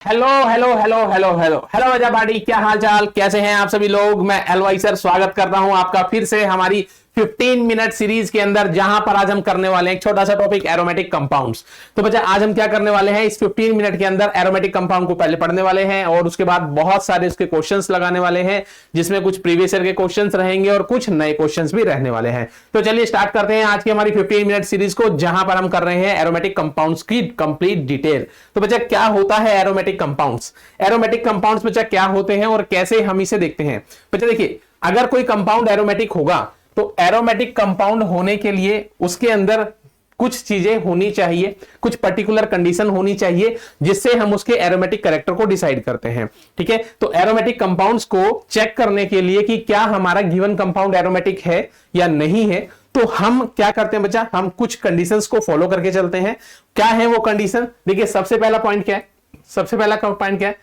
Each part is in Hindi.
Hello hello hello hello hello hello वजह बाड़ी, क्या हाल चाल, कैसे हैं आप सभी लोग। मैं एलवाई सर स्वागत करता हूं आपका फिर से हमारी 15 मिनट सीरीज के अंदर, जहां पर आज हम करने वाले हैं एक छोटा सा टॉपिक एरोमेटिक कंपाउंड्स। तो बच्चा आज हम क्या करने वाले हैं, इस 15 मिनट के अंदर एरोमेटिक कंपाउंड को पहले पढ़ने वाले हैं और उसके बाद बहुत सारे उसके क्वेश्चंस लगाने वाले हैं, जिसमें कुछ प्रीवियस ईयर के क्वेश्चंस रहेंगे और कुछ नए क्वेश्चंस भी रहने वाले हैं। तो चलिए स्टार्ट करते हैं आज की हमारी 15 मिनट सीरीज को, जहां पर हम कर रहे हैं एरोमेटिक कंपाउंड्स की कंप्लीट डिटेल। तो बच्चा क्या होता है एरोमेटिक कंपाउंड्स, एरोमेटिक कंपाउंड्स बच्चा क्या होते हैं और कैसे हम इसे देखते हैं। बच्चा देखिए, अगर कोई कंपाउंड एरोमेटिक होगा तो एरोमेटिक कंपाउंड होने के लिए उसके अंदर कुछ चीजें होनी चाहिए, कुछ पर्टिकुलर कंडीशन होनी चाहिए, जिससे हम उसके एरोमेटिक कैरेक्टर को डिसाइड करते हैं। ठीक है, तो एरोमेटिक कंपाउंड्स को चेक करने के लिए कि क्या हमारा गिवन कंपाउंड एरोमेटिक है या नहीं है, तो हम क्या करते हैं बच्चा, हम कुछ कंडीशंस को फॉलो करके चलते हैं। क्या है वो कंडीशन, देखिए सबसे पहला पॉइंट क्या है, सबसे पहला पॉइंट क्या है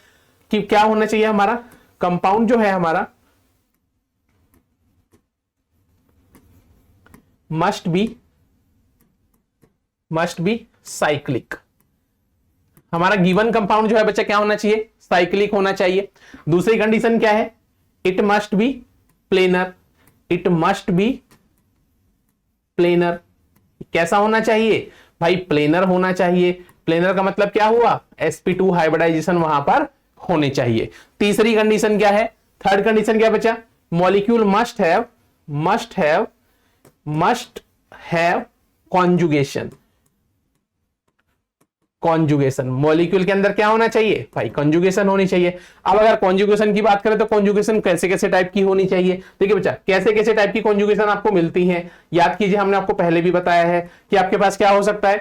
कि क्या होना चाहिए, हमारा कंपाउंड जो है हमारा मस्ट बी साइक्लिक। हमारा गिवन कंपाउंड जो है बच्चा क्या होना चाहिए, साइक्लिक होना चाहिए। दूसरी कंडीशन क्या है, it must be planar, it must be planar. कैसा होना चाहिए भाई, प्लेनर होना चाहिए। प्लेनर का मतलब क्या हुआ, sp2 हाइब्रिडाइजेशन वहां पर होने चाहिए। तीसरी कंडीशन क्या है, थर्ड कंडीशन क्या बच्चा, molecule must have conjugation. Conjugation, molecule के अंदर क्या होना चाहिए भाई, कॉन्जुगेशन होनी चाहिए। अब अगर कॉन्जुगेशन की बात करें तो कॉन्जुगेशन कैसे कैसे टाइप की होनी चाहिए। देखिए बच्चा, कैसे कैसे टाइप की कॉन्जुगेशन आपको मिलती है, याद कीजिए, हमने आपको पहले भी बताया है कि आपके पास क्या हो सकता है,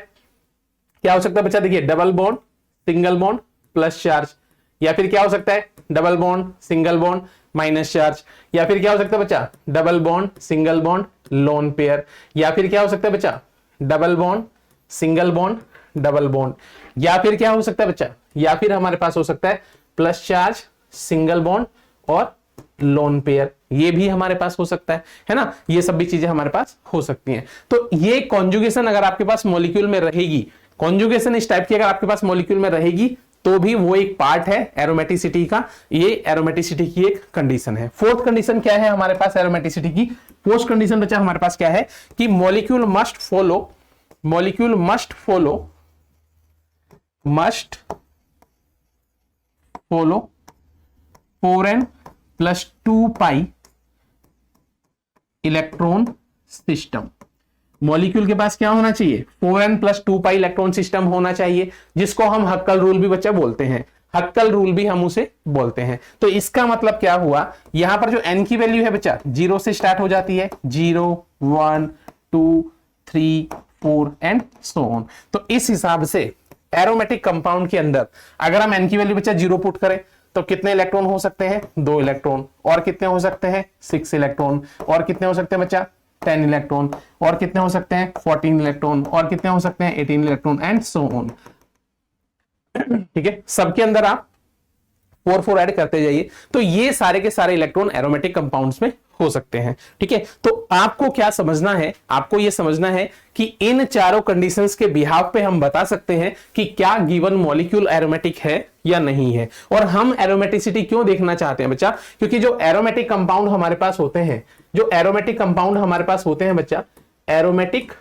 क्या हो सकता है बच्चा, देखिए double bond single bond plus charge, या फिर क्या हो सकता है double bond single bond minus charge, या फिर क्या हो सकता है बच्चा double bond single bond lone pair, या फिर क्या हो सकता है बच्चा double bond single bond double bond, या फिर क्या हो सकता है बच्चा, या फिर हमारे पास हो सकता है प्लस चार्ज सिंगल बॉन्ड और लोन पेयर, ये भी हमारे पास हो सकता है ना। ये सब भी चीजें हमारे पास हो सकती हैं। तो ये कॉन्जुगेशन अगर आपके पास मॉलिक्यूल में रहेगी, कॉन्जुगेशन इस टाइप की अगर आपके पास मॉलिक्यूल में रहेगी, तो भी वो एक पार्ट है एरोमेटिसिटी का, ये एरोमेटिसिटी की एक कंडीशन है। फोर्थ कंडीशन क्या है हमारे पास एरोमेटिसिटी की, फोर्थ कंडीशन बच्चा हमारे पास क्या है कि molecule must follow 4n+2π electron system. Molecule के पास क्या होना चाहिए, 4n+2π इलेक्ट्रॉन सिस्टम होना चाहिए, जिसको हम हक्कल रूल भी बच्चा बोलते हैं, हक्कल रूल भी हम उसे बोलते हैं। तो इसका मतलब क्या हुआ, यहां पर जो n की वैल्यू है बच्चा 0 से स्टार्ट हो जाती है, 0 1 2 3 4 एंड सो ऑन। तो इस हिसाब से एरोमेटिक कंपाउंड के अंदर अगर हम n की वैल्यू बच्चा 0 पुट करें तो कितने इलेक्ट्रॉन हो सकते हैं, 2 इलेक्ट्रॉन, और कितने हो सकते हैं 6 इलेक्ट्रॉन, और कितने हो सकते हैं बच्चा 10 इलेक्ट्रॉन, और कितने हो सकते हैं 14 इलेक्ट्रॉन, और कितने हो सकते हैं 18 इलेक्ट्रॉन एंड सो ऑन। ठीक है, सबके अंदर आप 4 ऐड करते जाइए, तो ये सारे के सारे इलेक्ट्रॉन एरोमेटिक कंपाउंड्स में हो सकते हैं। ठीक है, तो आपको क्या समझना है, आपको यह समझना है कि इन चारों कंडीशंस के बिहाफ पे हम बता सकते हैं कि क्या गिवन मॉलिक्यूल एरोमेटिक है या नहीं है। और हम एरोमेटिसिटी क्यों देखना चाहते हैं बच्चा, क्योंकि जो एरोमेटिक कंपाउंड हमारे पास होते हैं, जो एरोमेटिक कंपाउंड हमारे पास होते हैं बच्चा, aromatic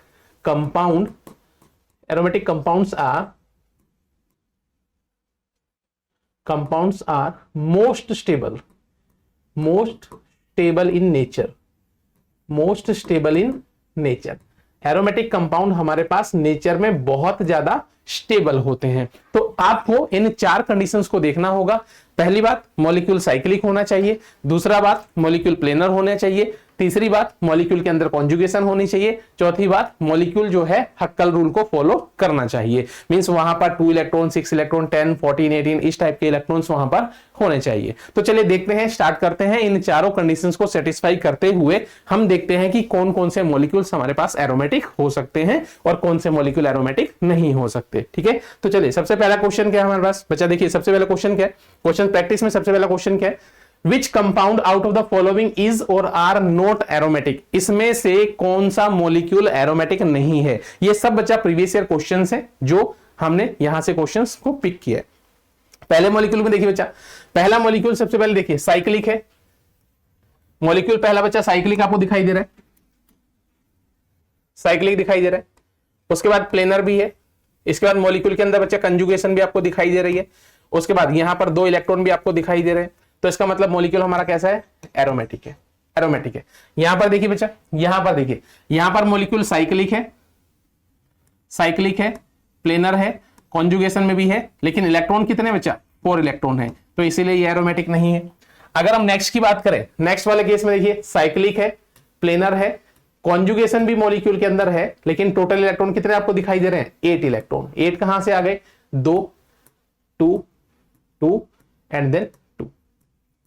compounds are most stable in nature. Aromatic compound हमारे पास नेचर में बहुत ज्यादा स्टेबल होते हैं। तो आपको इन 4 कंडीशंस को देखना होगा। पहली बात, मॉलिक्यूल साइक्लिक होना चाहिए। दूसरा बात, मॉलिक्यूल प्लेनर होना चाहिए। तीसरी बात, मॉलिक्यूल के अंदर कॉन्जुगेशन होनी चाहिए। चौथी बात, मॉलिक्यूल जो है हक्कल रूल को फॉलो करना चाहिए, मींस वहां पर 2 इलेक्ट्रॉन 6 इलेक्ट्रॉन 10 14 18 इस टाइप के इलेक्ट्रॉन्स वहां पर होने चाहिए। तो चलिए देखते हैं, स्टार्ट करते हैं। इन चारों कंडीशंस को सेटिस्फाई करते हुए हम देखते हैं कि कौन कौन से मॉलिक्यूल्स हमारे पास एरोमेटिक हो सकते हैं और कौन से मॉलिक्यूल एरोमेटिक नहीं हो सकते। ठीक है, तो चलिए सबसे पहला क्वेश्चन क्या है हमारे पास बच्चा, देखिए सबसे पहला क्वेश्चन क्या है, क्वेश्चन प्रैक्टिस में सबसे पहला क्वेश्चन क्या है, which compound out of the following is और आर नॉट एरोमेटिक। इसमें से कौन सा मॉलिक्यूल एरोमेटिक नहीं है। ये सब बच्चा प्रीवियस ईयर क्वेश्चंस है जो हमने यहां से क्वेश्चंस को पिक किया है। पहले मॉलिक्यूल में देखिए बच्चा, पहला मॉलिक्यूल सबसे पहले देखिए साइक्लिक है, मॉलिक्यूल पहला बच्चा साइक्लिक आपको दिखाई दे रहा है, साइक्लिक दिखाई दे रहा है। उसके बाद प्लेनर भी है, इसके बाद मॉलिक्यूल के अंदर बच्चा कंजुगेशन भी आपको दिखाई दे रही है, उसके बाद यहां पर 2 इलेक्ट्रॉन भी आपको दिखाई दे रहे हैं। तो इसका मतलब मॉलिक्यूल हमारा कैसा है, एरोमेटिक है, एरोमेटिक है। यहां पर देखिए बच्चा, यहां पर देखिए, यहां पर मॉलिक्यूल साइक्लिक है, साइक्लिक है, प्लेनर है, कॉन्जुगेशन में भी है, लेकिन इलेक्ट्रॉन कितने बच्चा, 4 इलेक्ट्रॉन है, तो इसीलिए ये एरोमेटिक नहीं है। अगर हम नेक्स्ट की बात करें, नेक्स्ट वाले केस में देखिए साइक्लिक है, प्लेनर है, कॉन्जुगेशन भी मॉलिक्यूल के अंदर है, लेकिन टोटल इलेक्ट्रॉन कितने आपको दिखाई दे रहे हैं, 8 इलेक्ट्रॉन। 8 कहां से आ गए, 2 2 2 एंड देन 2,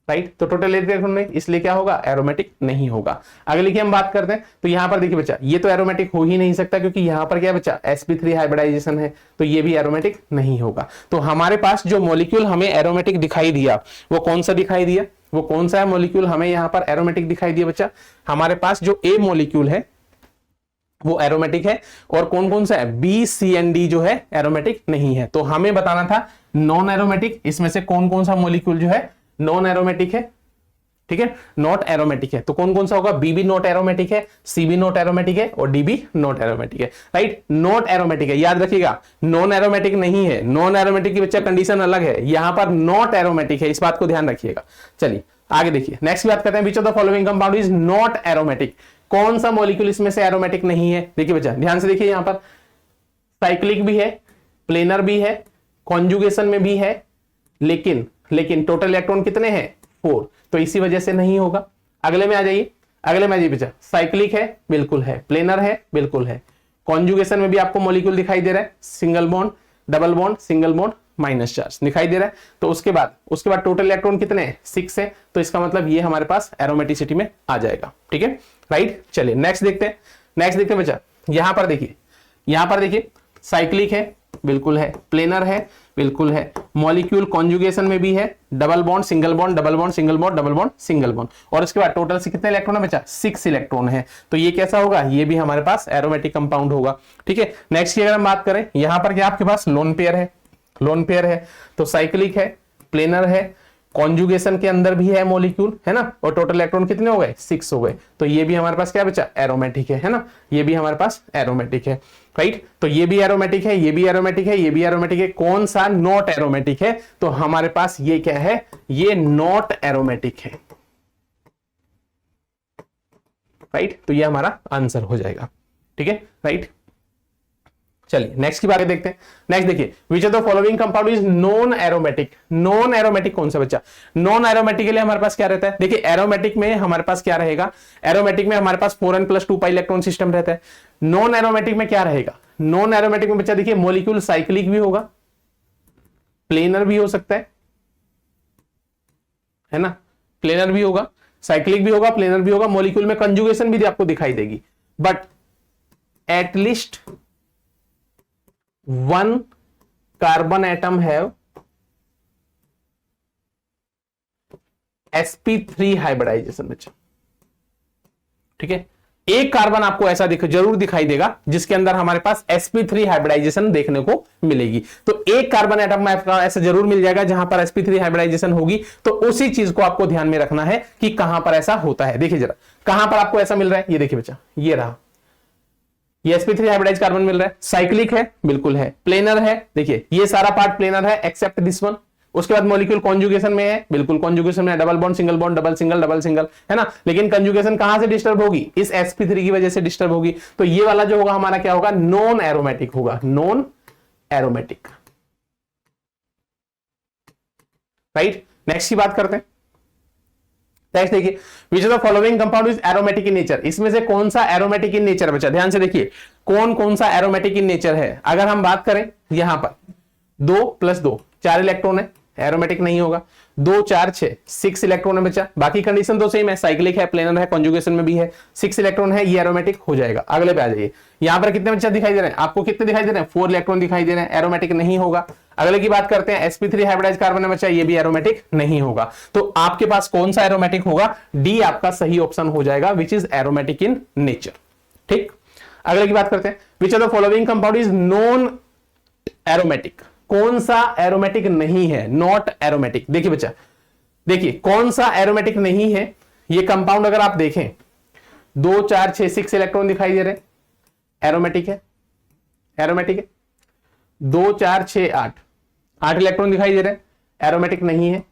राइट। तो टोटल 8 इलेक्ट्रॉन नहीं, इसलिए क्या होगा, एरोमेटिक नहीं होगा। अगले की हम बात करते हैं, तो यहां पर देखिए बच्चा, ये तो एरोमेटिक हो ही नहीं सकता, क्योंकि यहां पर क्या बच्चा, sp3 हाइब्रिडाइजेशन है, तो ये भी एरोमेटिक नहीं होगा। तो हमारे पास जो मॉलिक्यूल हमें एरोमेटिक दिखाई दिया, वो कौन सा दिखाई दिया, वो कौन सा है मॉलिक्यूल हमें यहां पर एरोमेटिक दिखाई दिया बच्चा, हमारे पास जो ए मॉलिक्यूल है वो एरोमेटिक है, और कौन कौन सा है, बी सी एंड डी जो है एरोमेटिक नहीं है। तो हमें बताना था नॉन एरोमेटिक, इसमें से कौन कौन सा मॉलिक्यूल जो है नॉन एरोमेटिक है, ठीक है, नॉट एरोमेटिक है। तो कौन कौन सा होगा, बी भी नॉट एरोमेटिक है, सी भी नॉट एरोमेटिक है, और डी भी नॉट एरोमेटिक है, राइट। नॉट एरोमेटिक है, याद रखिएगा, नॉन एरोमेटिक नहीं है, नॉन एरोमेटिक की बच्चा कंडीशन अलग है, यहां पर नॉट एरोमेटिक है, इस बात को ध्यान रखिएगा। चलिए आगे देखिए, नेक्स्ट बात करते हैं, विच of the following compound is not aromatic, कौन सा मॉलिक्यूल इसमें से एरोमेटिक नहीं है। देखिए बच्चा ध्यान से देखिए, यहां पर साइक्लिक भी है, प्लेनर भी है, कॉन्जुगेशन में भी है, लेकिन टोटल इलेक्ट्रॉन कितने हैं, 4, तो इसी वजह से नहीं होगा। अगले में आ जाइए, अगले में आ जाइए बच्चा, साइक्लिक है, बिल्कुल है, प्लेनर है, बिल्कुल है, कॉन्जुगेशन में भी आपको मॉलिक्यूल दिखाई दे रहा है, single bond, double bond, single bond, minus charge दिखाई दे रहा है। तो उसके बाद टोटल इलेक्ट्रॉन कितने हैं, 6 है, तो इसका मतलब ये हमारे पास एरोमेटिसिटी में आ जाएगा, ठीक है, राइट। चलिए नेक्स्ट देखते हैं, नेक्स्ट देखते हैं बच्चा, यहां पर देखिए साइक्लिक है, बिल्कुल है, प्लेनर है, बिल्कुल है, मॉलिक्यूल कॉन्जुगेशन में भी है, double bond, single bond, double bond, single bond, double bond, single bond, और इसके बाद टोटल से कितने इलेक्ट्रॉन है बच्चा, 6 इलेक्ट्रॉन है। तो ये कैसा होगा, ये भी हमारे पास एरोमेटिक कंपाउंड होगा, ठीक है। नेक्स्ट की अगर हम बात करें, यहां पर क्या आपके पास लोन पेयर है, लोन पेयर है, तो साइक्लिक है, प्लेनर है, कॉन्जुगेशन के अंदर भी है मॉलिक्यूल, है ना, और टोटल इलेक्ट्रॉन कितने हो गए, 6 हो गए। तो ये भी हमारे पास क्या बचा, एरोमेटिक है ना, ये भी हमारे पास एरोमेटिक है, राइट। तो ये भी एरोमेटिक है, ये भी एरोमेटिक है, ये भी एरोमेटिक है, कौन सा नॉट एरोमेटिक है, तो हमारे पास ये क्या है, ये नॉट एरोमेटिक है, राइट। तो ये हमारा आंसर हो जाएगा, ठीक है, राइट। चलिए नेक्स्ट की बात देखते हैं, नेक्स्ट देखिए, which of the following compound is non aromatic, non aromatic कौन सा बच्चा, नॉन एरोमेटिक के लिए हमारे पास क्या रहता है, देखिए एरोमेटिक में हमारे पास क्या रहेगा, एरोमेटिक में हमारे पास 4n+2 पाई इलेक्ट्रॉन सिस्टम रहता है। नॉन एरोमेटिक में क्या रहेगा, नॉन एरोमेटिक में बच्चा देखिए मॉलिक्यूल साइक्लिक भी होगा, प्लेनर भी हो सकता है ना, प्लेनर भी होगा, साइक्लिक भी होगा, प्लेनर भी होगा, मॉलिक्यूल में कंजुगेशन भी आपको दिखाई देगी, but at least 1 carbon atom have sp3 hybridization बच्चा, ठीक है। एक कार्बन आपको ऐसा जरूर दिखाई देगा जिसके अंदर हमारे पास sp3 हाइब्रिडाइजेशन देखने को मिलेगी। तो एक कार्बन एटम में आपका ऐसा जरूर मिल जाएगा जहां पर sp3 हाइब्रिडाइजेशन होगी, तो उसी चीज को आपको ध्यान में रखना है कि कहां पर ऐसा होता है। देखिए जरा कहां पर आपको ऐसा मिल रहा है, ये देखिए बच्चा, ये रहा, ये sp3 हाइब्रिडाइज कार्बन मिल रहा है, साइक्लिक है, बिल्कुल है, प्लेनर है, देखिए ये सारा पार्ट प्लेनर है एक्सेप्ट दिस वन। उसके बाद मॉलिक्यूल कॉन्जुगेशन में है, बिल्कुल कॉन्जुगेशन में है, double bond, single bond, double single, double single, है ना, लेकिन कंजुगेशन कहां से डिस्टर्ब होगी, इस sp3 की वजह से डिस्टर्ब होगी। तो ये वाला जो होगा हमारा क्या होगा, नॉन एरोमेटिक होगा, नॉन एरोमेटिक, राइट। नेक्स्ट की बात करते हैं, नेक्स्ट देखिए, which of the following compound is aromatic in nature, इसमें से कौन सा एरोमेटिक इन नेचर बच्चा, ध्यान से देखिए कौन कौन सा एरोमेटिक इन नेचर है। अगर हम बात करें यहां पर 2+2 4 इलेक्ट्रॉन है, एरोमेटिक नहीं होगा। 2 4 6 6 इलेक्ट्रॉन है बच्चा, बाकी कंडीशन तो सेम है, साइक्लिक है, प्लेनर है, कॉन्जुगेशन में भी है, 6 इलेक्ट्रॉन है, ये एरोमेटिक हो जाएगा। अगले पे आ जाइए, यहां पर कितने बच्चा दिखाई दे रहे हैं आपको, कितने दिखाई दे रहे हैं, 4 इलेक्ट्रॉन दिखाई दे रहे हैं, एरोमेटिक नहीं होगा। अगले की बात करते हैं, sp3 हाइब्रिडाइज कार्बन है बच्चा, ये भी एरोमेटिक नहीं होगा। तो आपके पास कौन सा एरोमेटिक होगा, डी आपका सही ऑप्शन हो जाएगा, which is aromatic in nature, ठीक। अगले की बात करते हैं, विच of the following compound is non aromatic, कौन सा एरोमेटिक नहीं है, नॉट एरोमेटिक। देखिए बच्चा, देखिए कौन सा एरोमेटिक नहीं है। ये कंपाउंड अगर आप देखें 2 4 6 6 इलेक्ट्रॉन दिखाई दे रहे हैं, एरोमेटिक है, एरोमेटिक है। 2 4 6 8 8 इलेक्ट्रॉन दिखाई दे रहे हैं, एरोमेटिक नहीं है।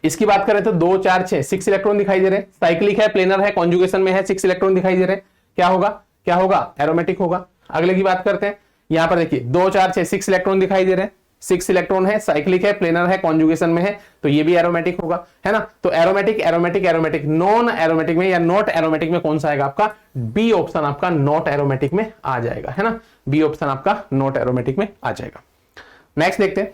इसकी बात करें तो 2 4 6 6 इलेक्ट्रॉन दिखाई दे रहे हैं, साइक्लिक है, प्लेनर है, कॉन्जुगेशन में है, 6 इलेक्ट्रॉन दिखाई दे रहे हैं, क्या होगा, क्या होगा, एरोमेटिक होगा। अगले की बात करते हैं, यहां पर देखिए 2 4 6 6 इलेक्ट्रॉन दिखाई दे रहे हैं, 6 इलेक्ट्रॉन है, साइक्लिक है, प्लेनर है, कॉन्जुगेशन में है, तो ये भी एरोमेटिक होगा, है ना। तो aromatic aromatic aromatic, non aromatic में या नॉट एरोमेटिक में कौन सा आएगा आपका, बी ऑप्शन आपका नॉट एरोमेटिक में आ जाएगा, है ना। बी ऑप्शन आपका नॉट एरोमेटिक में आ जाएगा। नेक्स्ट देखते हैं,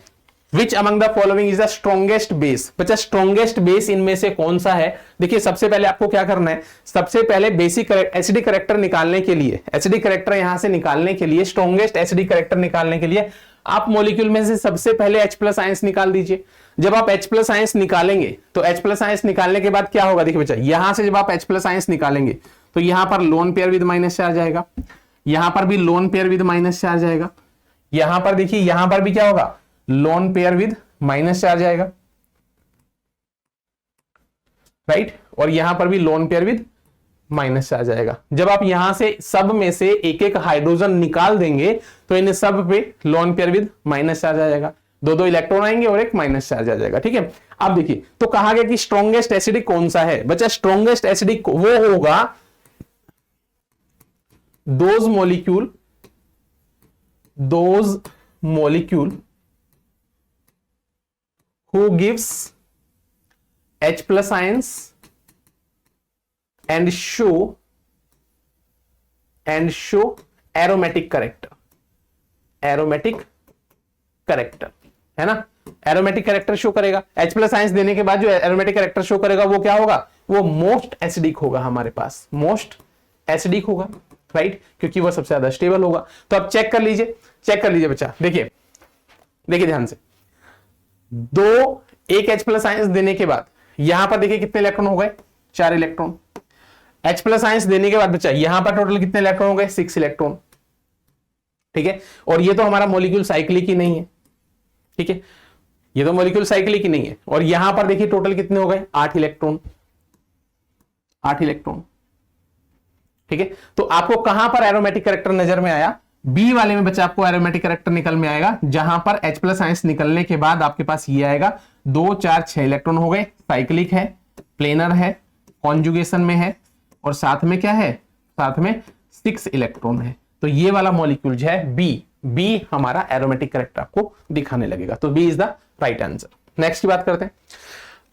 which among the following is the strongest base. बच्चा स्ट्रॉन्गेस्ट बेस इनमें से कौन सा है। देखिए सबसे पहले आपको क्या करना है, सबसे पहले बेसिक एसिडिक करेक्टर निकालने के लिए, एसिडिक करेक्टर यहां से निकालने के लिए, स्ट्रॉन्गेस्ट एसिडिक करेक्टर निकालने के लिए आप मॉलिक्यूल में से सबसे पहले H+ आयंस निकाल दीजिए। जब आप H+ आयंस निकालेंगे तो H+ आयंस निकालने के बाद क्या होगा, देखिए बच्चा यहां से जब आप H+ आयंस निकालेंगे तो यहां पर loan pair with minus charge आएगा, यहां पर भी loan pair with minus charge आएगा, यहां पर देखिए यहां पर भी क्या होगा, loan pair with minus charge आएगा, राइट। और यहां पर भी loan pair with minus charge आएगा। जब आप यहां से सब में से एक एक हाइड्रोजन निकाल देंगे तो इन सब पे lone pair with minus charge आ जाएगा, 2 इलेक्ट्रॉन आएंगे और एक माइनस चार्ज आ जाएगा, ठीक है। अब देखिए तो कहा गया कि स्ट्रॉन्गेस्ट एसिडिक कौन सा है। बच्चा स्ट्रॉन्गेस्ट एसिडिक वो होगा those molecule who gives H+ ions and show aromatic character, है ना। एरोमेटिक कैरेक्टर शो करेगा, H+ आयंस देने के बाद जो एरोमेटिक कैरेक्टर शो करेगा वो क्या होगा, वो मोस्ट एसिडिक होगा, हमारे पास मोस्ट एसिडिक होगा, राइट, क्योंकि वो सबसे ज्यादा स्टेबल होगा। तो अब चेक कर लीजिए, चेक कर लीजिए बच्चा, देखिए देखिए ध्यान से, एक H+ आयंस देने के बाद यहां पर देखिए कितने इलेक्ट्रॉन हो गए, 4 इलेक्ट्रॉन। H+ आयंस देने के बाद बच्चा यहां पर टोटल कितने इलेक्ट्रॉन हो गए, 6 इलेक्ट्रॉन, ठीक है। और ये तो हमारा मॉलिक्यूल साइक्लिक ही नहीं है, ठीक है, ये तो मॉलिक्यूल साइक्लिक ही नहीं है। और यहां पर देखिए टोटल कितने हो गए, 8 इलेक्ट्रॉन, 8 इलेक्ट्रॉन, ठीक है। तो आपको कहां पर एरोमेटिक कैरेक्टर नजर में आया, बी वाले में बच्चा आपको एरोमेटिक कैरेक्टर निकल में आएगा, जहां पर H+ आयंस निकलने के बाद आपके पास ये आएगा 2 4 6 इलेक्ट्रॉन हो गए, साइक्लिक है, प्लेनर है, कॉन्जुगेशन में है, और साथ में क्या है, साथ में 6 इलेक्ट्रॉन है। तो ये वाला मॉलिक्यूल जो है बी हमारा एरोमेटिक कैरेक्टर आपको दिखाने लगेगा। तो B is the right answer. Next की बात करते हैं,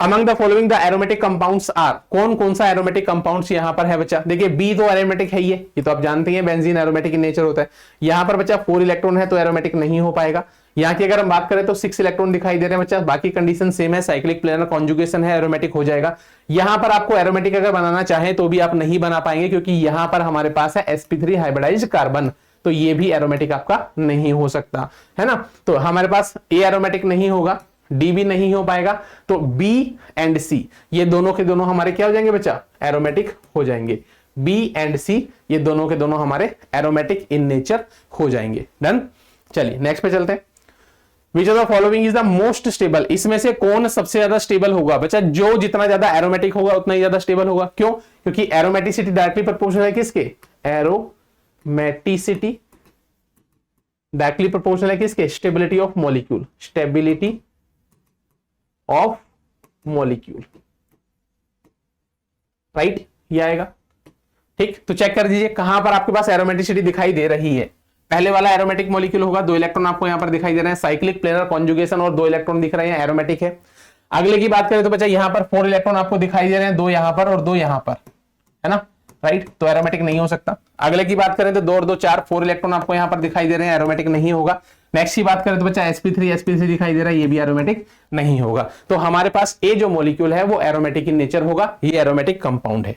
among the following the aromatic compounds are. कौन कौन सा एरोमेटिक कंपाउंड्स यहां पर है बच्चा, देखिए बी तो एरोमेटिक है, ये तो आप जानते हैं, बेंजीन एरोमेटिक इन नेचर होता है। यहां पर बच्चा 4 इलेक्ट्रॉन है तो एरोमेटिक नहीं हो पाएगा। यहां की अगर हम बात करें तो 6 इलेक्ट्रॉन दिखाई दे रहे हैं बच्चा, बाकी कंडीशन सेम है, साइक्लिक, प्लेनर, कॉन्जुगेशन है, एरोमेटिक हो जाएगा। यहां पर आपको एरोमेटिक अगर बनाना चाहे तो भी आप नहीं बना पाएंगे, क्योंकि यहां पर हमारे पास है sp3 हाइब्रिडाइज्ड कार्बन, तो ये भी एरोमेटिक आपका नहीं हो सकता, है ना। तो हमारे पास ए एरोमेटिक नहीं होगा, डी भी नहीं हो पाएगा, तो बी एंड सी ये दोनों के दोनों हमारे क्या हो जाएंगे बच्चा, एरोमेटिक हो जाएंगे। बी एंड सी ये दोनों के दोनों हमारे एरोमेटिक इन नेचर हो जाएंगे। डन, चलिए नेक्स्ट पे चलते हैं। विच of the following is the most stable. इसमें से कौन सबसे ज्यादा स्टेबल होगा बच्चा, जो जितना ज्यादा एरोमेटिक होगा उतना ही ज्यादा स्टेबल होगा। क्यों, क्योंकि एरोमेटिसिटी डायरेक्टली प्रोपोर्शनल है किसके, एरोमेटिसिटी डायरेक्टली प्रोपोर्शनल है किसके, stability of molecule, stability of molecule, right, ये आएगा, ठीक। तो चेक कर दीजिए कहां पर आपके पास एरोमेटिसिटी दिखाई दे रही है। पहले वाला एरोमेटिक मॉलिक्यूल होगा, 2 इलेक्ट्रॉन आपको यहां पर दिखाई दे रहे हैं, साइक्लिक, प्लेनर, कॉन्जुगेशन, और 2 इलेक्ट्रॉन दिख रहे हैं, एरोमेटिक है। अगले की बात करें तो बच्चा यहां पर 4 इलेक्ट्रॉन आपको दिखाई दे रहे हैं, 2 यहां पर और 2 यहां पर, है ना, राइट, तो एरोमेटिक नहीं हो सकता। अगले की बात करें तो 2 और 2 4 4 इलेक्ट्रॉन आपको यहां पर दिखाई दे रहे हैं, एरोमेटिक नहीं होगा। नेक्स्ट की बात करें तो बच्चा sp3 दिखाई दे रहा है, ये भी एरोमेटिक नहीं होगा। तो हमारे पास ए जो मॉलिक्यूल है वो एरोमेटिक इन नेचर होगा, ये एरोमेटिक कंपाउंड है।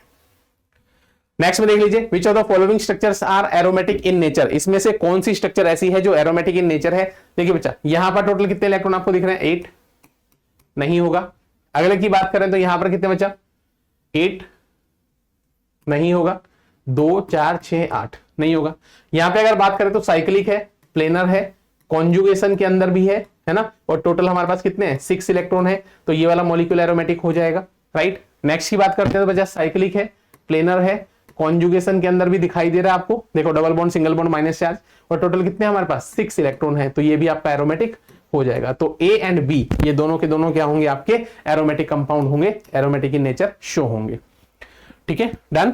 नेक्स्ट में देख लीजिए, which of the following structures are aromatic in nature. इसमें से कौन सी स्ट्रक्चर ऐसी है जो एरोमेटिक इन नेचर है। देखिए बच्चा यहां पर टोटल कितने इलेक्ट्रॉन आपको दिख रहे हैं, 8, नहीं होगा। अगले की बात करें तो यहां पर कितने बच्चा, 8 नहीं होगा। 2 4 6 8 नहीं होगा। यहां पे अगर बात करें तो साइक्लिक है, प्लेनर है, कॉन्जुगेशन के अंदर भी है ना, और टोटल हमारे पास कितने हैं 6 इलेक्ट्रॉन है, तो ये वाला मॉलिक्यूल एरोमेटिक हो जाएगा, राइट। नेक्स्ट की बात करते हैं तो बच्चा साइक्लिक है, प्लेनर है, कॉन्जुगेशन के अंदर भी दिखाई दे रहा है आपको, देखो double bond single bond minus charge, और टोटल कितने हमारे पास 6 इलेक्ट्रॉन है, तो ये भी आपका एरोमेटिक हो जाएगा। तो ए एंड बी ये दोनों के दोनों क्या होंगे आपके एरोमेटिक कंपाउंड होंगे, एरोमेटिक इन नेचर शो होंगे, ठीक है, डन।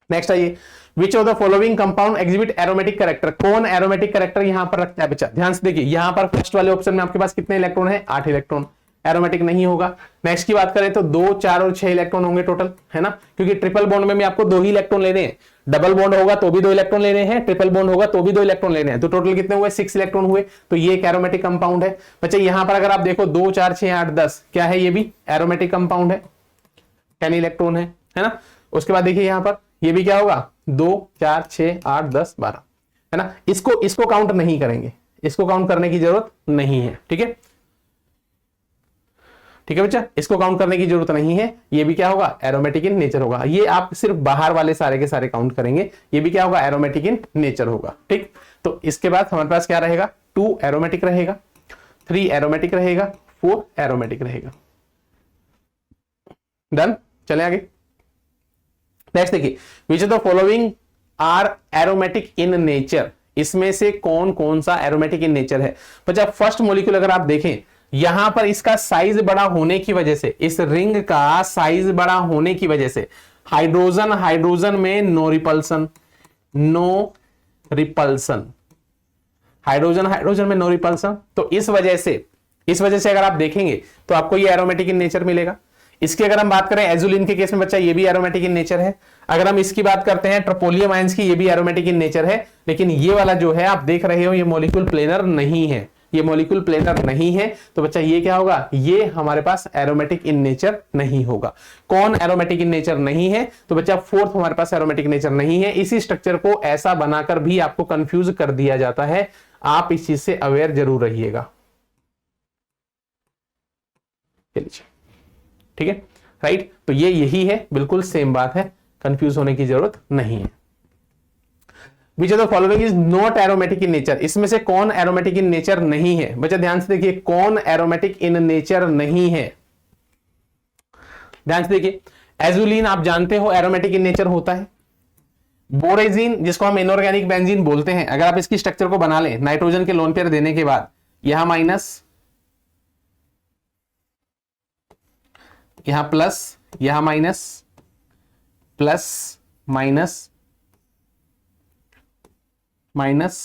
नेक्स्ट आइए, विच of the following compound exhibit aromatic character, कौन एरोमेटिक कैरेक्टर यहां पर रखता है बच्चा, ध्यान से देखिए, यहां पर फर्स्ट वाले ऑप्शन में आपके पास कितने इलेक्ट्रॉन है 8 इलेक्ट्रॉन, एरोमेटिक नहीं होगा। नेक्स्ट की बात करें तो 2, 4 और 6 इलेक्ट्रॉन होंगे टोटल, है ना, क्योंकि ट्रिपल बॉन्ड में भी आपको 2 ही इलेक्ट्रॉन लेने हैं, डबल बॉन्ड होगा तो भी 2 इलेक्ट्रॉन लेने हैं, ट्रिपल बॉन्ड होगा तो भी 2 इलेक्ट्रॉन लेने हैं, तो टोटल कितने हुए 6 इलेक्ट्रॉन हुए, तो ये एक एरोमेटिक कंपाउंड है बच्चा। यहां पर अगर आप देखो 2, 4, 6, 8, 10 क्या है, ये भी एरोमेटिक कंपाउंड है, 10 इलेक्ट्रॉन है ना। उसके बाद देखिए यहां पर ये भी क्या होगा 2, 4, 6, 8, 10, 12, है ना। इसको काउंट नहीं करेंगे, इसको काउंट करने की जरूरत नहीं है, ठीक है, ठीक है बच्चा, इसको काउंट करने की जरूरत नहीं है। ये भी क्या होगा एरोमेटिक इन नेचर होगा, ये आप सिर्फ बाहर वाले सारे के सारे काउंट करेंगे, ये भी क्या होगा एरोमेटिक इन नेचर होगा, ठीक। तो इसके बाद हमारे पास क्या रहेगा 2 एरोमेटिक रहेगा, 3 एरोमेटिक रहेगा, 4 एरोमेटिक रहेगा, डन। चले आगे, नेक्स्ट देखिए, which of the following are aromatic in nature, इसमें से कौन कौन सा एरोमेटिक इन नेचर है बच्चा। फर्स्ट मॉलिक्यूल अगर आप देखें, यहां पर इसका साइज बड़ा होने की वजह से, इस रिंग का साइज बड़ा होने की वजह से हाइड्रोजन हाइड्रोजन में no repulsion, no repulsion, hydrogen hydrogen में नो रिपल्सन, तो इस वजह से अगर आप देखेंगे तो आपको ये एरोमेटिक इन नेचर मिलेगा। इसकी अगर हम बात करें एजुलिन के केस में बच्चा, ये भी एरोमेटिक इन नेचर है। अगर हम इसकी बात करते हैं ट्रोपोलियम आयंस की, ये भी एरोमेटिक इन नेचर है, लेकिन ये वाला जो है आप देख रहे हो ये मॉलिक्यूल प्लेनर नहीं है, ये मॉलिक्यूल प्लेनर नहीं है, तो बच्चा ये क्या होगा, ये हमारे पास एरोमेटिक इन नेचर नहीं होगा। कौन एरोमेटिक इन नेचर नहीं है, तो बच्चा फोर्थ हमारे पास एरोमेटिक नेचर नहीं है। इसी स्ट्रक्चर को ऐसा बनाकर भी आपको कंफ्यूज कर दिया जाता है, आप इस चीज से अवेयर जरूर रहिएगा, ठीक है, राइट। तो ये यही है, बिल्कुल सेम बात है, कंफ्यूज होने की जरूरत नहीं है। विच of the following is not aromatic in nature, इसमें से कौन एरोमेटिक इन नेचर नहीं है बच्चा, ध्यान से देखिए, कौन एरोमेटिक इन नेचर नहीं है, ध्यान से देखिए। एजुलिन आप जानते हो एरोमेटिक इन नेचर होता है। बोरेजिन जिसको हम इनऑर्गेनिक बेंजीन बोलते हैं, अगर आप इसकी स्ट्रक्चर को बना लें नाइट्रोजन के लोन पेयर देने के बाद, यहां माइनस, यहां प्लस, यहां minus, plus minus minus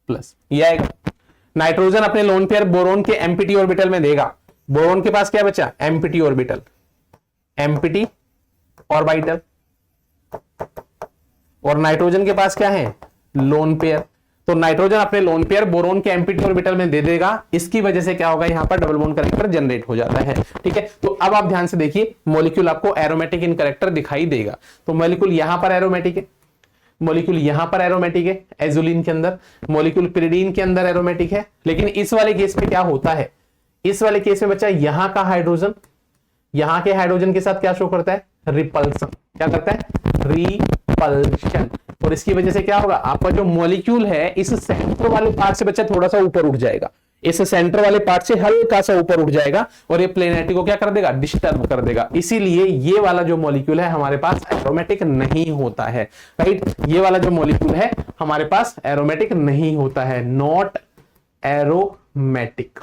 plus, ये आएगा। नाइट्रोजन अपने लोन पेयर बोरोन के एम्पिटी ऑर्बिटल में देगा। बोरोन के पास क्या बचा एम्पिटी ऑर्बिटल, एम्पिटी ऑर्बिटल, और नाइट्रोजन के पास क्या है लोन पेयर। तो नाइट्रोजन अपने लोन पेयर बोरोन के एम्पिटी ऑर्बिटल में दे देगा, इसकी वजह से क्या होगा यहां पर डबल बॉन्ड कैरेक्टर जनरेट हो जाता है, ठीक है। तो अब आप ध्यान से देखिए, मॉलिक्यूल आपको एरोमेटिक इन कैरेक्टर दिखाई देगा। तो मॉलिक्यूल यहां पर एरोमेटिक है, मॉलिक्यूल यहां पर एरोमेटिक है एजुलिन के अंदर, मॉलिक्यूल पिरिडीन के अंदर एरोमेटिक है। लेकिन इस वाले केस में क्या होता है, इस वाले केस में बच्चा यहां का हाइड्रोजन यहां के हाइड्रोजन के साथ क्या शो करता है रिपल्सन, क्या करता है रिपल्शन, और इसकी वजह से क्या होगा आपका जो मॉलिक्यूल है इस सेंटर वाले पार्ट से बच्चा थोड़ा सा ऊपर उठ जाएगा, इस सेंटर वाले पार्ट से हल्का सा ऊपर उठ जाएगा, और ये प्लेनेटी को क्या कर देगा डिस्टर्ब कर देगा। इसीलिए ये वाला जो मॉलिक्यूल है हमारे पास एरोमेटिक नहीं होता है, राइट। ये वाला जो मॉलिक्यूल है हमारे पास एरोमेटिक नहीं होता है, नॉट एरोमेटिक,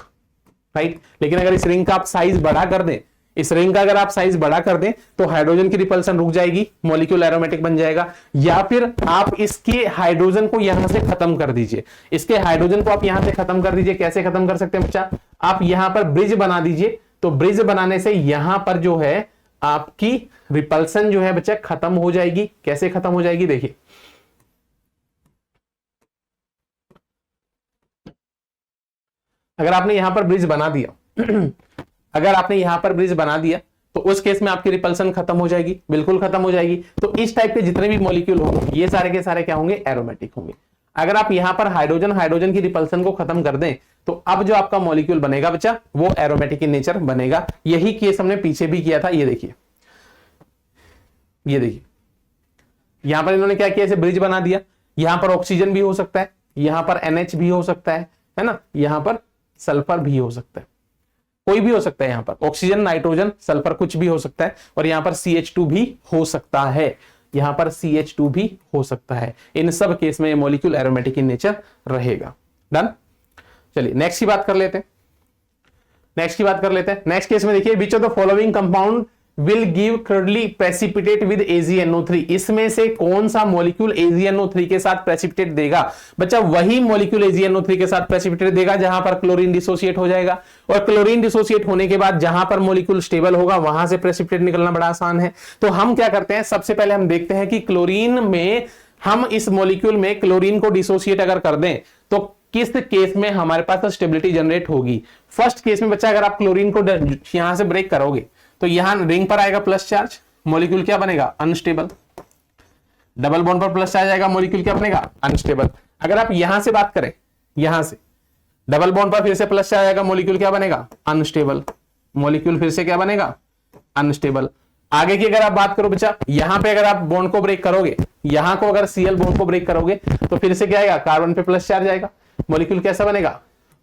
राइट। लेकिन अगर इस रिंग का आप साइज बड़ा कर दें, इस रिंग का अगर आप साइज बड़ा कर दें तो हाइड्रोजन की रिपल्सन रुक जाएगी, मॉलिक्यूल एरोमेटिक बन जाएगा। या फिर आप इसके हाइड्रोजन को यहां से खत्म कर दीजिए, इसके हाइड्रोजन को आप यहां से खत्म कर दीजिए। कैसे खत्म कर सकते हैं बच्चा, आप यहां पर ब्रिज बना दीजिए, तो ब्रिज बनाने से यहां पर जो है आपकी रिपल्सन जो है बच्चा खत्म हो जाएगी। कैसे खत्म हो जाएगी देखिए, अगर आपने यहां पर ब्रिज बना दिया अगर आपने यहां पर ब्रिज बना दिया तो उस केस में आपकी रिपल्सन खत्म हो जाएगी, बिल्कुल खत्म हो जाएगी। तो इस टाइप के जितने भी मॉलिक्यूल होंगे ये सारे के सारे क्या होंगे एरोमेटिक होंगे। अगर आप यहां पर हाइड्रोजन हाइड्रोजन की रिपल्सन को खत्म कर दें तो अब जो आपका मॉलिक्यूल बनेगा बच्चा वो एरोमेटिक इन नेचर बनेगा। यही केस हमने पीछे भी किया था, ये देखिए, ये देखिए यहां पर इन्होंने क्या किया, इसे ब्रिज बना दिया। यहां पर ऑक्सीजन भी हो सकता है, यहां पर NH भी हो सकता है ना, यहां पर सल्फर भी हो सकता है, कोई भी हो सकता है, यहां पर ऑक्सीजन, नाइट्रोजन, सल्फर कुछ भी हो सकता है, और यहां पर CH2 भी हो सकता है, यहां पर CH2 भी हो सकता है। इन सब केस में ये मॉलिक्यूल एरोमेटिक इन नेचर रहेगा। डन। चलिए नेक्स्ट की बात कर लेते हैं। नेक्स्ट केस में देखिए, which of the following compound will give crudely precipitate with AgNO3। इसमें से कौन सा मॉलिक्यूल AgNO3 के साथ प्रेसिपिटेट देगा? बच्चा वही मॉलिक्यूल AgNO3 के साथ प्रेसिपिटेट देगा जहां पर क्लोरीन डिसोसिएट हो जाएगा, और क्लोरीन डिसोसिएट होने के बाद जहां पर मॉलिक्यूल स्टेबल होगा वहां से प्रेसिपिटेट निकलना बड़ा आसान है। तो हम क्या करते हैं, सबसे पहले हम देखते हैं कि क्लोरीन में, हम इस मॉलिक्यूल में क्लोरीन को डिसोसिएट अगर कर दें तो किस केस में हमारे पास स्टेबिलिटी जनरेट होगी। फर्स्ट केस में बच्चा, अगर आप क्लोरीन को यहां से ब्रेक करोगे तो यहां रिंग पर आएगा प्लस चार्ज, मॉलिक्यूल क्या बनेगा? अनस्टेबल। डबल बॉन्ड पर प्लस चार्ज आएगा, मॉलिक्यूल क्या बनेगा? अनस्टेबल। अगर आप यहां से बात करें, यहां से डबल बॉन्ड पर फिर से प्लस चार्ज आएगा, मॉलिक्यूल क्या बनेगा? अनस्टेबल। मॉलिक्यूल फिर से क्या बनेगा? अनस्टेबल। आगे की अगर आप बात करो बच्चा, यहां पे अगर आप बॉन्ड को ब्रेक करोगे, यहां को अगर Cl बॉन्ड को ब्रेक करोगे तो फिर से क्या आएगा? कार्बन पे प्लस चार्ज आएगा, मॉलिक्यूल कैसा बनेगा?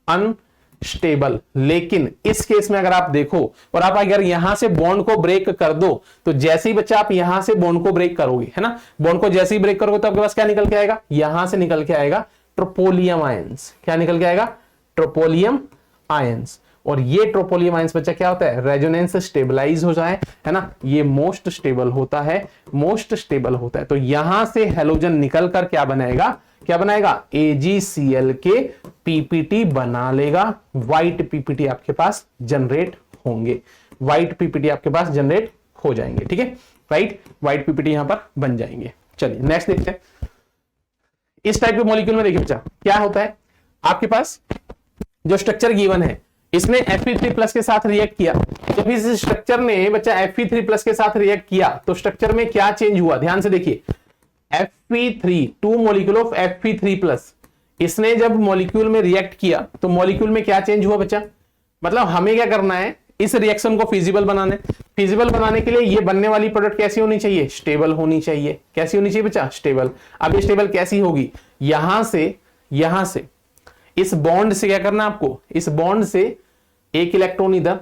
अनस्टेबल। लेकिन इस केस में अगर आप देखो और आप अगर यहां से बॉन्ड को ब्रेक कर दो तो जैसे ही बच्चा आप यहां से बॉन्ड को ब्रेक करोगे, है ना, बॉन्ड को जैसे ही ब्रेक करोगे तो आपके पास क्या निकल के आएगा? यहां से निकल के आएगा ट्रोपोलियम आयंस। क्या निकल के आएगा? ट्रोपोलियम आयंस। और ये ट्रोपोलियम आयंस बच्चा क्या होता है? रेजोनेंस स्टेबलाइज हो जाए, है ना, ये मोस्ट स्टेबल होता है, मोस्ट स्टेबल होता है। तो यहां से हेलोजन निकल कर क्या बनाएगा? क्या बनाएगा? AgCl के PPT बना लेगा। व्हाइट PPT आपके पास जनरेट होंगे, व्हाइट PPT आपके पास जनरेट हो जाएंगे। ठीक है, राइट, व्हाइट PPT यहां पर बन जाएंगे। चलिए नेक्स्ट देखते हैं। इस टाइप के मॉलिक्यूल में देखिए बच्चा क्या होता है, आपके पास जो स्ट्रक्चर गिवन है, इसने Fe3+ के साथ रिएक्ट किया। जब इस स्ट्रक्चर ने बच्चा Fe3+ के साथ रिएक्ट किया तो स्ट्रक्चर में क्या चेंज हुआ? ध्यान से देखिए, Fe3, 2 मॉलिक्यूल ऑफ Fe3+, इसने जब मॉलिक्यूल में रिएक्ट किया तो मॉलिक्यूल में क्या चेंज हुआ बच्चा? मतलब हमें क्या करना है, इस रिएक्शन को फिजिबल बनाना है। फिजिबल बनाने के लिए ये बनने वाली प्रोडक्ट कैसी होनी चाहिए? स्टेबल होनी चाहिए। कैसी होनी चाहिए बच्चा? स्टेबल। अब ये स्टेबल कैसी होगी? यहां से इस बॉन्ड से क्या करना है आपको? इस बॉन्ड से एक इलेक्ट्रॉन इधर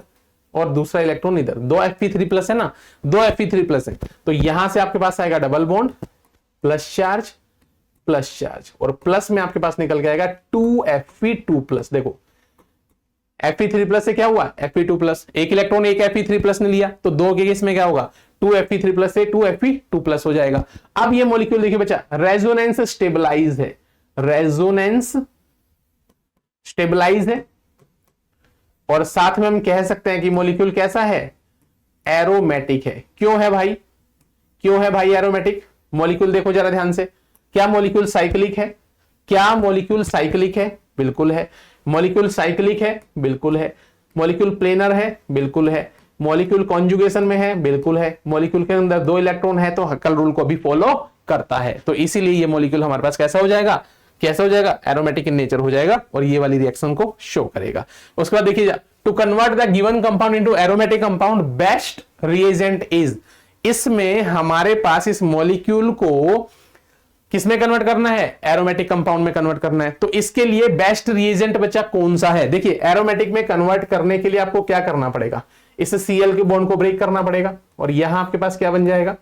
और दूसरा इलेक्ट्रॉन इधर, 2 Fe3+ है ना, 2 Fe3+ है, तो यहां से आपके पास आएगा डबल बॉन्ड, प्लस चार्ज, और प्लस में आपके पास निकल के आएगा 2 Fe2+। देखो Fe3+ से क्या हुआ? Fe2+, एक इलेक्ट्रॉन एक Fe3+ ने लिया तो 2 के केस में क्या होगा? 2 Fe3+ से 2 Fe2+ हो जाएगा। अब ये मॉलिक्यूल देखिए बच्चा, रेजोनेंस स्टेबलाइज है, रेजोनेंस स्टेबलाइज है, और साथ में हम कह सकते हैं कि मॉलिक्यूल कैसा है? एरोमेटिक है। क्यों है भाई? क्यों है भाई एरोमेटिक? मॉलिक्यूल देखो जरा ध्यान से, क्या मॉलिक्यूल साइक्लिक है? क्या मॉलिक्यूल साइक्लिक है? बिल्कुल है। मॉलिक्यूल साइक्लिक है? बिल्कुल है। मॉलिक्यूल प्लेनर है? बिल्कुल है। मॉलिक्यूल कॉन्जुगेशन में है? बिल्कुल है। मॉलिक्यूल के अंदर 2 इलेक्ट्रॉन है तो हक्कल रूल को भी फॉलो करता है, तो इसीलिए ये मॉलिक्यूल हमारे पास कैसा हो जाएगा? कैसा हो जाएगा? एरोमेटिक इन नेचर हो जाएगा, और ये वाली रिएक्शन को शो करेगा। उसके बाद देखिए, to convert the given compound into aromatic compound best reagent is. इसमें हमारे पास इस मॉलिक्यूल को किसमें कन्वर्ट करना है? एरोमेटिक कंपाउंड में कन्वर्ट करना है। तो इसके लिए बेस्ट रिएजेंट बच्चा कौन सा है? देखिए, एरोमेटिक में कन्वर्ट करने के लिए आपको क्या करना पड़ेगा? इस Cl के बॉन्ड को ब्रेक करना पड़ेगा, और यहां आपके पास क्या बन जाएगा?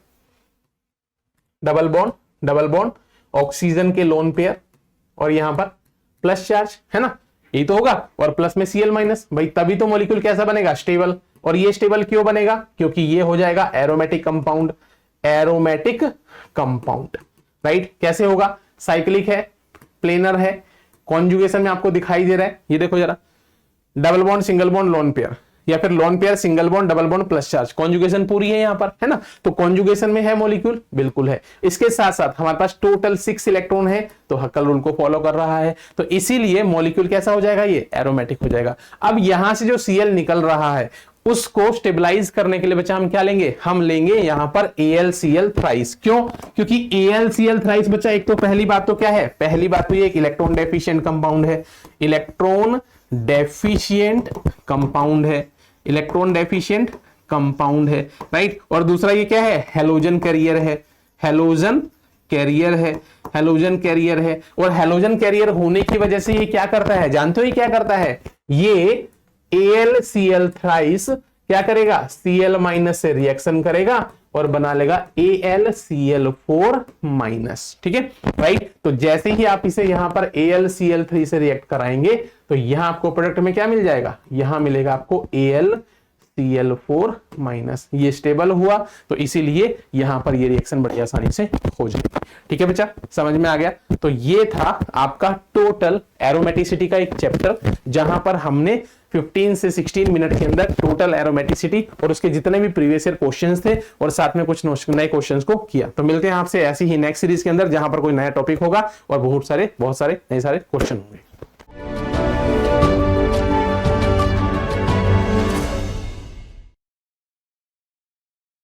डबल बॉन्ड, ऑक्सीजन के लोन पेयर, और यहां पर प्लस चार्ज, है ना, यही तो होगा, और प्लस में Cl-, भाई तभी तो मॉलिक्यूल कैसा बनेगा? स्टेबल। और ये स्टेबल क्यों बनेगा? क्योंकि ये हो जाएगा aromatic compound, aromatic compound, right. कैसे होगा? साइक्लिक है, प्लेनर है, कॉन्जुगेशन में आपको दिखाई दे रहा है, ये देखो जरा, double bond single bond lone pair, या फिर lone pair single bond double bond plus charge, conjugation पूरी है यहां पर, है ना, तो कॉन्जुगेशन में है मॉलिक्यूल, बिल्कुल है। इसके साथ साथ हमारे पास टोटल 6 इलेक्ट्रॉन है, तो हक्कल रूल को फॉलो कर रहा है, तो इसीलिए मॉलिक्यूल कैसा हो जाएगा? ये एरोमेटिक हो जाएगा। अब यहां से जो Cl निकल रहा है उसको स्टेबलाइज करने के लिए बच्चा हम क्या लेंगे? हम लेंगे यहां पर AlCl थ्राइस। क्यों? क्योंकि AlCl थ्राइस बच्चा, एक तो पहली बात तो क्या है? पहली बात तो ये एक इलेक्ट्रॉन डेफिशिएंट कंपाउंड है, इलेक्ट्रॉन डेफिशिएंट कंपाउंड है, इलेक्ट्रॉन डेफिशिएंट कंपाउंड है, राइट। और दूसरा ये क्या है? हेलोजन कैरियर है, हेलोजन कैरियर है, हेलोजन कैरियर है, और हेलोजन कैरियर होने की वजह से ये क्या करता है, जानते हो ये क्या करता है, ये AlCl थ्राइस क्या करेगा, Cl माइनस से रिएक्शन करेगा और बना लेगा AlCl4 माइनस। ठीक है राइट। तो जैसे ही आप इसे यहां पर AlCl3 से रिएक्ट कराएंगे तो यहां आपको प्रोडक्ट में क्या मिल जाएगा, यहां मिलेगा आपको AlCl4 माइनस। ये स्टेबल हुआ तो इसीलिए यहां पर ये रिएक्शन बड़ी आसानी से हो जाएगी। ठीक है बच्चा, समझ में आ गया। तो ये था आपका टोटल एरोमेटिसिटी का एक चैप्टर, जहां पर हमने 15 से 16 मिनट के अंदर टोटल एरोमेटिसिटी और उसके जितने भी प्रीवियस ईयर क्वेश्चंस थे और साथ में कुछ नए क्वेश्चंस को किया। तो मिलते हैं आपसे ऐसी ही नेक्स्ट सीरीज के अंदर, जहां पर कोई नया टॉपिक होगा और बहुत सारे नए क्वेश्चन होंगे।